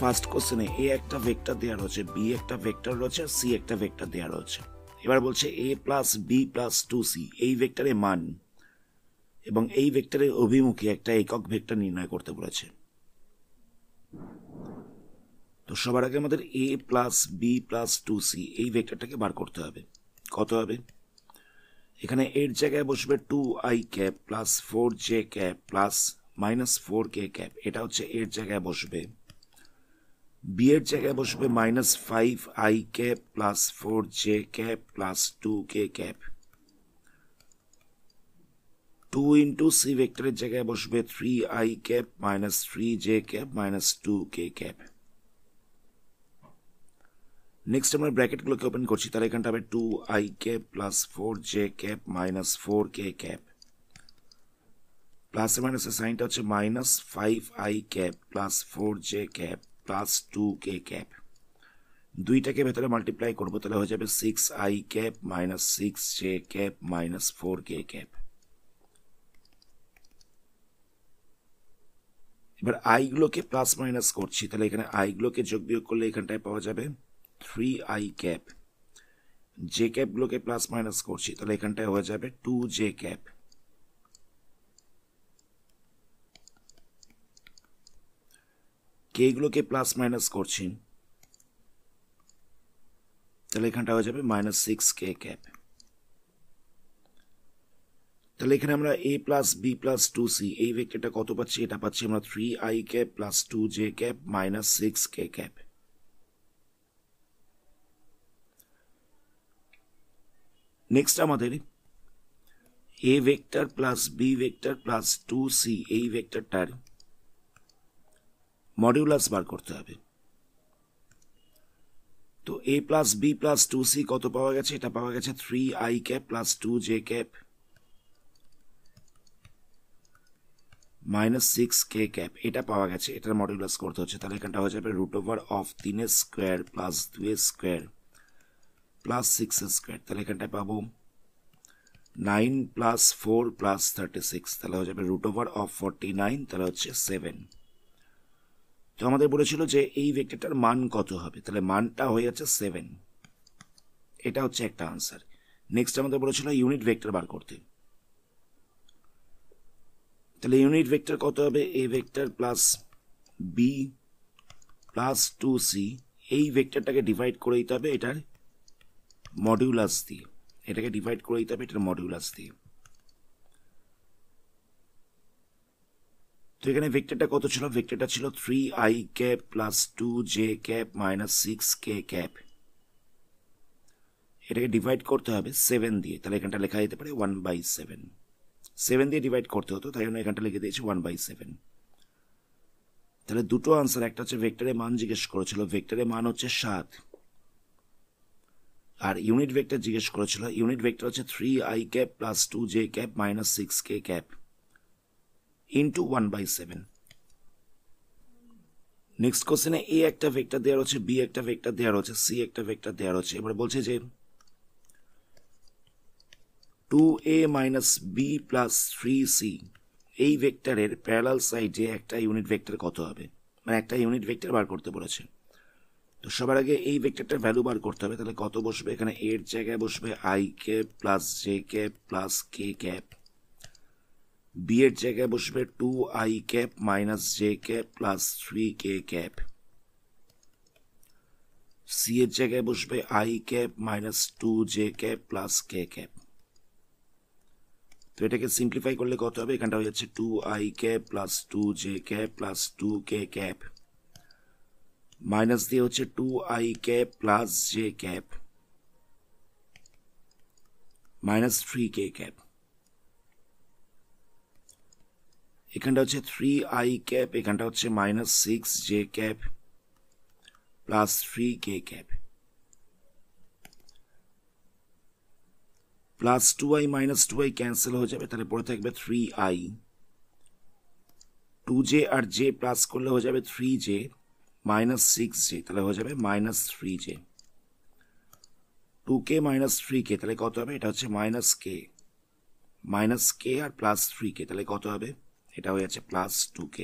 First কোশ্চেনে এ একটা vector দেওয়া রয়েছে, বি একটা ভেক্টর রয়েছে, সি একটা ভেক্টর দেওয়া রয়েছে। এবার বলছে এ প্লাস বি প্লাস 2c এই ভেক্টরের মান এবং এই ভেক্টরের অভিমুখে একটা একক ভেক্টর নির্ণয় করতে বলেছে। তো সবার আগে আমাদের এ প্লাস বি প্লাস 2c এই ভেক্টরটাকে বার করতে হবে। কত হবে? এখানে এর জায়গায় বসবে 2i cap plus 4j cap plus minus 4k cap, এটা হচ্ছে এর জায়গায় বসবে। বি এর জায়গায় বসবে minus 5i cap plus 4j cap plus 2k cap. 2 into C ভেক্টরের জায়গায় বসবে 3i cap minus 3j cap minus 2k cap. Next আমরা ব্র্যাকেটগুলোকে ওপেন করছি, তাহলে এখানটা হবে 2i cap plus 4j cap minus 4k cap, plus মাইনাসের সাইনটা হচ্ছে minus 5i cap plus 4j cap plus 2k cap. দুইটাকে ভেতরে মাল্টিপ্লাই করবো, তাহলে হয়ে যাবে 6i cap minus 6j cap minus 4k cap. এবার আই গুলোকে প্লাস মাইনাস করছি, তাহলে এখানে আই গুলোকে যোগ বিয়োগ করলে এখানটায় পাওয়া যাবে 3i ক্যাপ। জে ক্যাপ গুলোকে প্লাস মাইনাস করছি, তাহলে এখানটায় হয়ে যাবে 2j ক্যাপ। কে গুলোকে প্লাস মাইনাস করছি, তাহলে এখানটা হয়ে যাবে মাইনাস 6k ক্যাপ। তাহলে এখানে আমরা a plus B plus 2c এই ভেক্টরটা কত পাচ্ছি? এটা পাচ্ছি আমরা 3i cap plus 2j cap minus 6k cap. Next আমাদের a vector plus B vector plus 2c এই ভেক্টরটার মডিউলাস বার করতে হবে। তো a plus B plus 2c কত পাওয়া গেছে? এটা পাওয়া গেছে 3i cap plus 2j cap minus 6k cap, এটা পাওয়া গেছে। এটার মডিউলাস করতে হচ্ছে, তাহলে এখানটা হয়ে যাবে root over of 3 square plus 2 square plus 6 square, তাহলে এখানটায় পাবো 9 প্লাস 4 প্লাস 36, তাহলে হয়ে যাবে রুট ওভার অফ 49, তাহলে হচ্ছে 7। তো আমাদের বলেছিল যে এই ভেক্টরটার মান কত হবে, তাহলে মানটা হয়ে যাচ্ছে 7। এটা হচ্ছে একটা আনসার। নেক্সট আমাদের বলেছিল ইউনিট ভেক্টর বার করতে, তাহলে ইউনিট ভেক্টর কত হবে? A vector plus B plus 2c এই ভেক্টরটাকে ডিভাইড করে দিতে হবে এটার মডিউলাস দিয়ে, এটাকে ডিভাইড করে দিতে হবে এটার মডিউলাস দিয়ে। তো এখানে ভেক্টরটা কত ছিল? ভেক্টরটা ছিল 3i cap plus 2j cap minus 6k cap. এটাকে ডিভাইড করতে হবে 7 দিয়ে, তাহলে এখানটা লেখা যেতে পারে 1/7। 7 দিয়ে ডিভাইড করতে হতো, তাই জন্য এখানটা লিখে দিয়েছি 1/7। তাহলে দুটো আনসার, একটা হচ্ছে ভেক্টরের মান জিজ্ঞেস করেছিল, ভেক্টরের মান হচ্ছে 7, আর ইউনিট ভেক্টর জিজ্ঞেস করেছিল, ইউনিট ভেক্টর হচ্ছে 3i cap plus 2j cap minus 6k cap into 1/7। Next কোশ্চেনে এ একটা ভেক্টর দেওয়া রয়েছে, বি একটা ভেক্টর দেওয়া রয়েছে, সি একটা ভেক্টর দেওয়া রয়েছে। এবার বলছে যে 2a minus B plus 3c এই ভেক্টরের প্যারালাল সাইডে একটা ইউনিট ভেক্টর কত হবে, মানে একটা ইউনিট ভেক্টর বার করতে বলেছে। তো সবার আগে এই ভেক্টরটার ভ্যালু বার করতে হবে, তাহলে কত বসবে? এখানে এর জায়গায় বসবে i cap plus j cap plus k cap, B এর জায়গায় বসবে 2i cap minus j cap plus 3k cap, C এর জায়গায় বসবে i cap minus 2j cap plus k cap. তো এটাকে সিম্পলিফাই করলে কত হবে? এখানটা হয়ে যাচ্ছে 2i cap plus 2j cap plus 2k cap minus দিয়ে হচ্ছে 2i cap plus j cap minus 3k cap. এখানটা হচ্ছে 3i ক্যাপ, এখানটা হচ্ছে minus 6j cap plus 3k cap, plus 2i minus 2i cancel হয়ে যাবে, তাহলে পড়ে থাকবে 3i, 2j আর j প্লাস করলে হয়ে যাবে 3j মাইনাস 6j, তাহলে হয়ে যাবে minus 3j, 2k minus 3k, তাহলে কত হবে? এটা হচ্ছে মাইনাস k আর প্লাস 3k, তাহলে কত হবে? এটা হয়ে যাচ্ছে প্লাস 2k।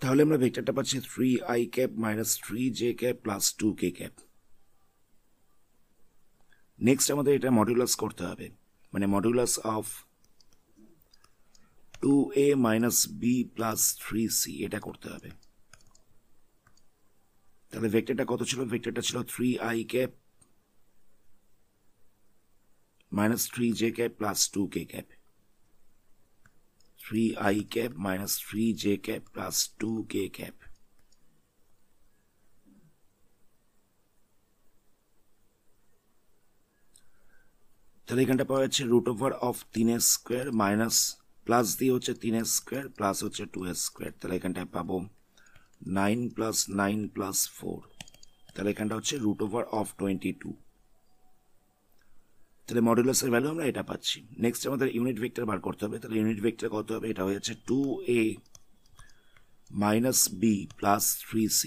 তাহলে আমরা ভেক্টরটা পাচ্ছি 3i cap minus 3j cap plus 2k cap. Next আমাদের এটা মডুলাস করতে হবে, মানে modulus of 2a minus b plus 3c এটা করতে হবে। তাহলে ভেক্টরটা কত ছিল? ভেক্টরটা ছিল 3i cap minus 3j cap plus 2k cap. 3i cap minus 3j cap plus 2k cap. তাহলে এখানটা পাওয়া যাচ্ছে root over of 3s square minus plus দিয়ে হচ্ছে 3s স্কোয়ার প্লাস হচ্ছে 2s স্কোয়ার। তাহলে এখানটায় পাবো 9 প্লাস 9 প্লাস 4। তাহলে এখানটা হচ্ছে রুট ওভার অফ 22। তাহলে মডুলাসের ভ্যালু আমরা এটা পাচ্ছি। নেক্সট আমাদের ইউনিট ভেক্টর বার করতে হবে। তাহলে ইউনিট ভেক্টর কত হবে? এটা হয়ে যাচ্ছে 2a minus b plus 3c।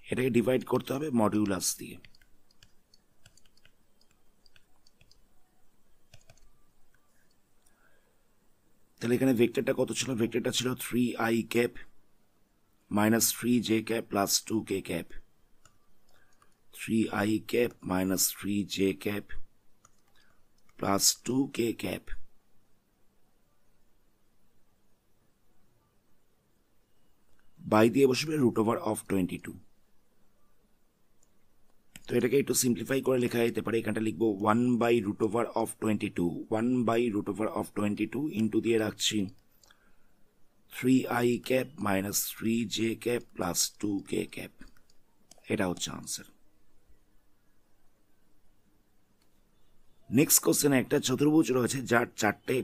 এটাকে ডিভাইড করতে হবে মডিউলাস দিয়ে। তাহলে এখানে ভেক্টরটা কত ছিল? ভেক্টরটা ছিল 3i cap minus 3j cap plus 2k cap. 3i cap minus 3j cap plus 2k cap by দিয়ে বসবে রুট ওভার অফ 22। তো এটাকে একটু সিম্পলিফাই করে লেখা যেতে পারে। এখানটা লিখবো 1 by root over of 22, 1 by root over of 22 into দিয়ে রাখছি 3i cap minus 3j cap plus 2k cap। এটা হচ্ছে আনসার। নেক্সট কোশ্চেনে একটা চতুর্ভুজ রয়েছে যার 4টে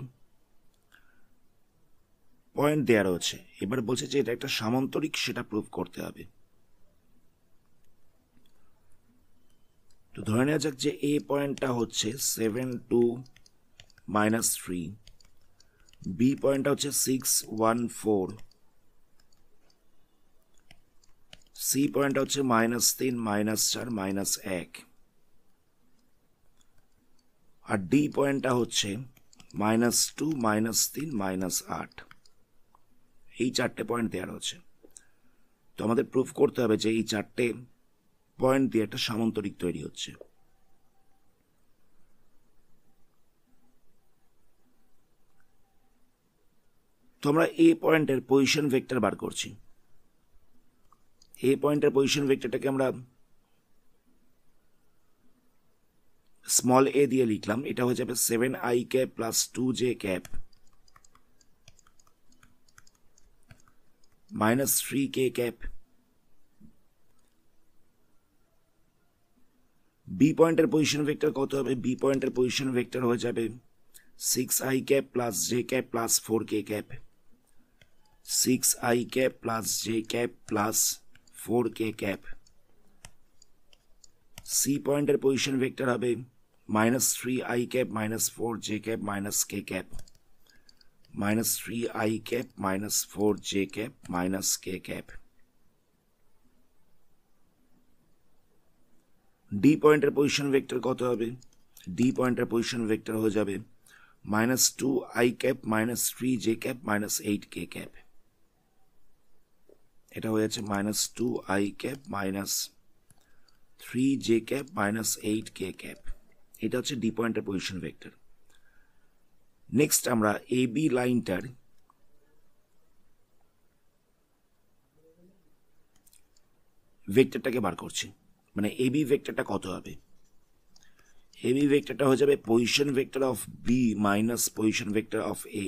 পয়েন্ট দেওয়া রয়েছে। এবার বলছে যে এটা একটা সামান্তরিক, সেটা প্রুভ করতে হবে। তো ধরে নেওয়া যাক যে এ পয়েন্টটা হচ্ছে 7 2 মাইনাস 3, বি পয়েন্টটা হচ্ছে 6 1 4, সি পয়েন্টটা হচ্ছে মাইনাস 3 মাইনাস 4 মাইনাস 1, আর ডি পয়েন্টটা হচ্ছে মাইনাস 2 মাইনাস 3 মাইনাস 8। এই 4টে পয়েন্ট দেওয়া রয়েছে। তো আমাদের প্রুফ করতে হবে যে এই 4টে পয়েন্ট দিয়ে একটা সামান্তরিক তৈরি হচ্ছে। তো আমরা এ পয়েন্টের পজিশন ভেক্টর বার করছি। এ পয়েন্টের পজিশন ভেক্টরটাকে আমরা স্মল এ দিয়ে লিখলাম। এটা হয়ে যাবে 7i cap plus 2j cap minus 3k cap. B পয়েন্টের পজিশন ভেক্টর কত হবে? বি পয়েন্টের পজিশন ভেক্টর হয়ে যাবে 6i cap plus j cap plus 4k cap, 6i cap plus j cap plus 4k cap. C পয়েন্টের position vector হবে minus 3i cap minus 4j cap minus k cap, minus 3i cap minus 4j cap minus k cap. D পয়েন্টের position vector কত হবে? D পয়েন্টের position vector হয়ে যাবে minus 2i cap minus 3j cap minus 8k cap. এটা হয়ে যাচ্ছে minus 2i cap minus 3j cap minus 8k cap. এটা হচ্ছে ডি পয়েন্টের পজিশন ভেক্টর। নেক্সট আমরা এ বি লাইনটার ভেক্টরটাকে বার করছি। মানে এ বি ভেক্টরটা কত হবে? এ বি ভেক্টরটা হয়ে যাবে position vector of B minus position vector of A.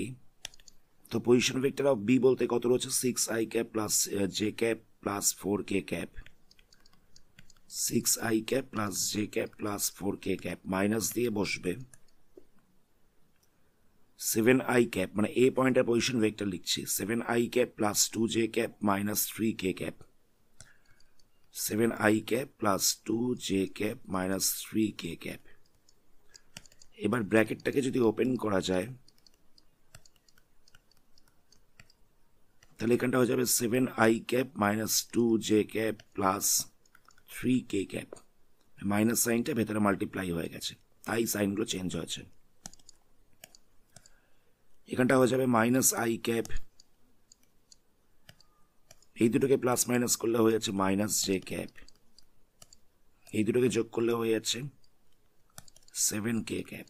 তো পজিশন ভেক্টর অফ বি বলতে কত রয়েছে? 6i cap plus j cap plus 4k cap, 6i cap plus j cap plus 4k cap minus দিয়ে বসবে 7i cap, মানে এ পয়েন্টের position vector লিখছি 7i cap plus 2j cap minus 3k cap, 7i cap plus 2j cap minus 3k cap. এবার ব্র্যাকেটটাকে যদি open করা যায় তাহলে এখানটা হয়ে যাবে 7i cap minus 2j cap plus 3k cap. Minus সাইনটা ভেতরে মাল্টিপ্লাই হয়ে গেছে, তাই সাইনগুলো চেঞ্জ হয়েছে। এখানটা হয়ে যাবে মাইনাস i ক্যাপ এই দুটোকে প্লাস মাইনাস করলে হয়ে যাচ্ছে মাইনাস জে ক্যাপ, এই দুটোকে যোগ করলে হয়ে যাচ্ছে 7k ক্যাপ।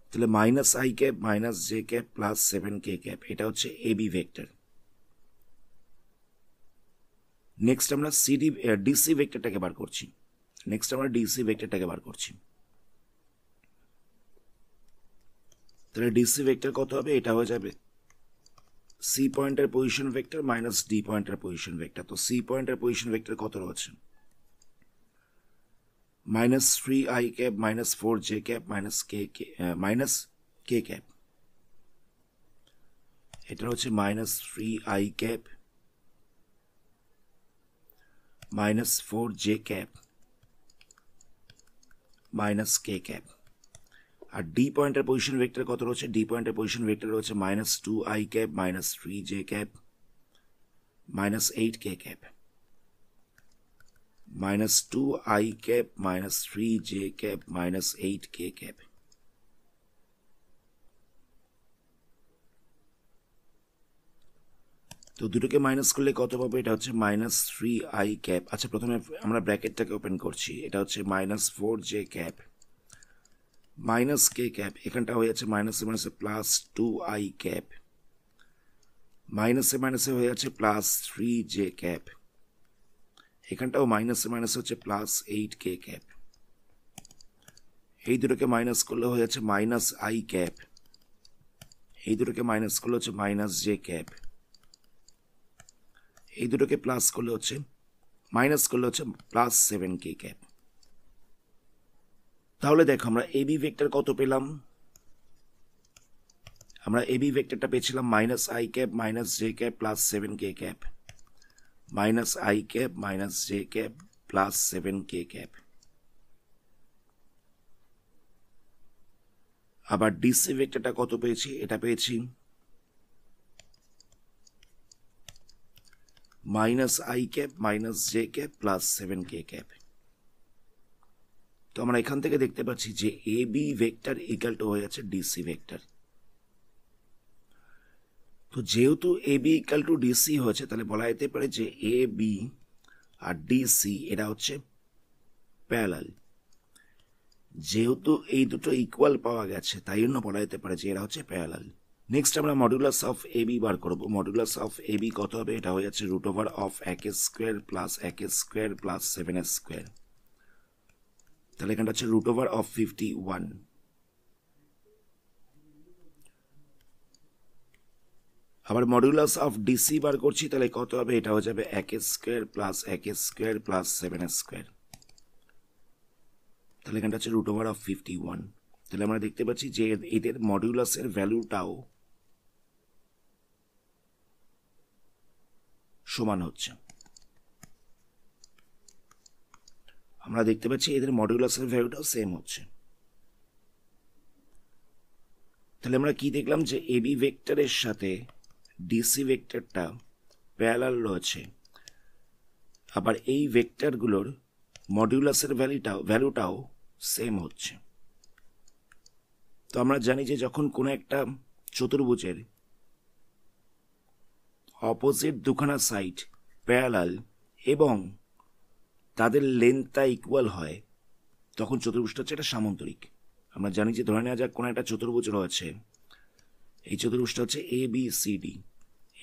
তাহলে minus I cap minus J cap plus 7k cap, এটা হচ্ছে এবি ভেক্টর। নেক্সট আমরা ডিসি ভেক্টরটাকে বার করছি। তাহলে ডিসি ভেক্টর কত হবে? এটা হয়ে যাবে সি পয়েন্টের পজিশন ভেক্টর মাইনাস ডি পয়েন্টের পজিশন ভেক্টর। তো সি পয়েন্টের পজিশন ভেক্টর কত রয়েছে? Minus 3i cap minus 4j cap minus k cap. এটা হচ্ছে minus 3i cap minus 4j cap minus k cap. আর ডি পয়েন্টের পজিশন ভেক্টর কত রয়েছে? ডি পয়েন্টের পজিশন ভেক্টর রয়েছে minus 2i cap minus 3j cap minus 8k cap, minus 2i cap minus 3j cap minus 8k cap. তো দুটোকে minus করলে কত পাবো? এটা হচ্ছে মাইনাস 3i ক্যাপ। আচ্ছা, প্রথমে আমরা ব্র্যাকেটটাকে ওপেন করছি। এটা হচ্ছে minus 4j cap minus k cap, এখানটা হয়ে যাচ্ছে মাইনাসে মাইনাসে প্লাস 2i ক্যাপ, মাইনাসে মাইনাসে হয়ে যাচ্ছে প্লাস 3j ক্যাপ, এখানটাও মাইনাসে মাইনাসে হচ্ছে প্লাস 8k ক্যাপ। এই দুটোকে মাইনাস করলে হয়ে যাচ্ছে মাইনাস আই ক্যাপ, এই দুটোকে মাইনাস করলে হচ্ছে মাইনাস জে ক্যাপ, এই দুটোকে প্লাস করলে হচ্ছে মাইনাস করলে হচ্ছে প্লাস 7k ক্যাপ। তাহলে দেখো আমরা এবি ভেক্টর কত পেলাম? আমরা এবি ভেক্টরটা পেয়েছিলাম minus I cap minus J cap plus 7k cap, minus I cap minus J cap plus 7k cap. আবার ডিসি ভেক্টরটা কত পেয়েছি? এটা পেয়েছি minus I cap minus J cap plus 7k cap. তো আমরা এখান থেকে দেখতে পাচ্ছি যে A B vector equal to হয়ে যাচ্ছে ডিসি ভেক্টর। তো যেহেতু A B equal to DC হয়েছে, তাহলে বলা যেতে পারে যে এ বি আর ডিসি এরা হচ্ছে প্যারালাল। যেহেতু এই দুটো ইকুয়াল পাওয়া গেছে, তাই জন্য বলা যেতে পারে যে এরা হচ্ছে প্যারালাল। নেক্সট আমরা modulus of A B bar করবো। মডুলাস অফ এ বি কত হবে? এটা হয়ে যাচ্ছে রুট ওভার অফ এক স্কোয়ার প্লাস এক স্কোয়ার প্লাস 7 স্কোয়ার। তাহলে এখানটা হচ্ছে রুট ওভার অফ 51। আবার মডুলাস অফ ডিসি বার করছি, তাহলে কত হবে? এটা হয়ে যাবে এক স্কোয়ার প্লাস এক স্কোয়ার প্লাস 7 স্কোয়ার। তাহলে এখানটা হচ্ছে রুট ওভার অফ 51। তাহলে আমরা দেখতে পাচ্ছি যে এদের মডুলাসের ভ্যালুটাও সমান হচ্ছে। আমরা দেখতে পাচ্ছি এদের মডুলাসের ভ্যালুটাও সেম হচ্ছে। তাহলে আমরা কি দেখলাম? যে এবি ভেক্টরের সাথে ডিসি ভেক্টরটা প্যারালাল রয়েছে, আবার এই ভেক্টরগুলোর মডুলাসের ভ্যালুটাও সেম হচ্ছে। তো আমরা জানি যে যখন কোনো একটা চতুর্ভুজের অপোজিট দুখানা সাইড প্যারালাল এবং তাদের লেন্থটা ইকুয়াল হয়, তখন চতুর্ভুজটা হচ্ছে একটা সামান্তরিক। আমরা জানি যে ধরে নেওয়া যাক কোনো একটা চতুর্ভুজ রয়েছে, এই চতুর্ভুজটা হচ্ছে এ বি সি ডি।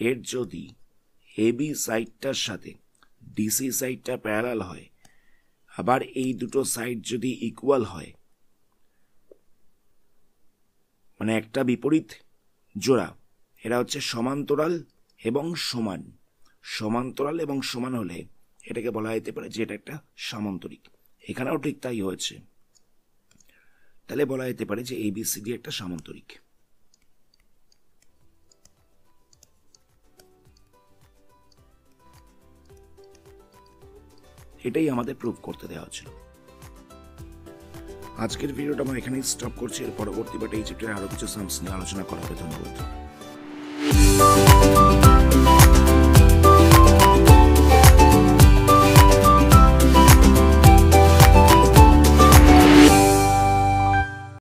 এর যদি এ বি সাইডটার সাথে ডিসি সাইডটা প্যারালাল হয়, আবার এই দুটো সাইড যদি ইকুয়াল হয়, মানে একটা বিপরীত জোড়া, এরা হচ্ছে সমান্তরাল এবং সমান। সমান্তরাল এবং সমান হলে এটাকে বলা যেতে পারে যে এটা একটা সামান্তরিক। এখানেও ঠিক তাই হয়েছে। তাহলে বলা যেতে পারে যে এবিসিডি একটা সামান্তরিক। এটাই আমাদের প্রুভ করতে দেওয়া হচ্ছিল। আজকের ভিডিওটা আমরা এখানেই স্টপ করছি। এর পরবর্তী পার্টে এই চ্যাপ্টারে আরো কিছু সামস নিয়ে আলোচনা করা হবে। ধন্যবাদ।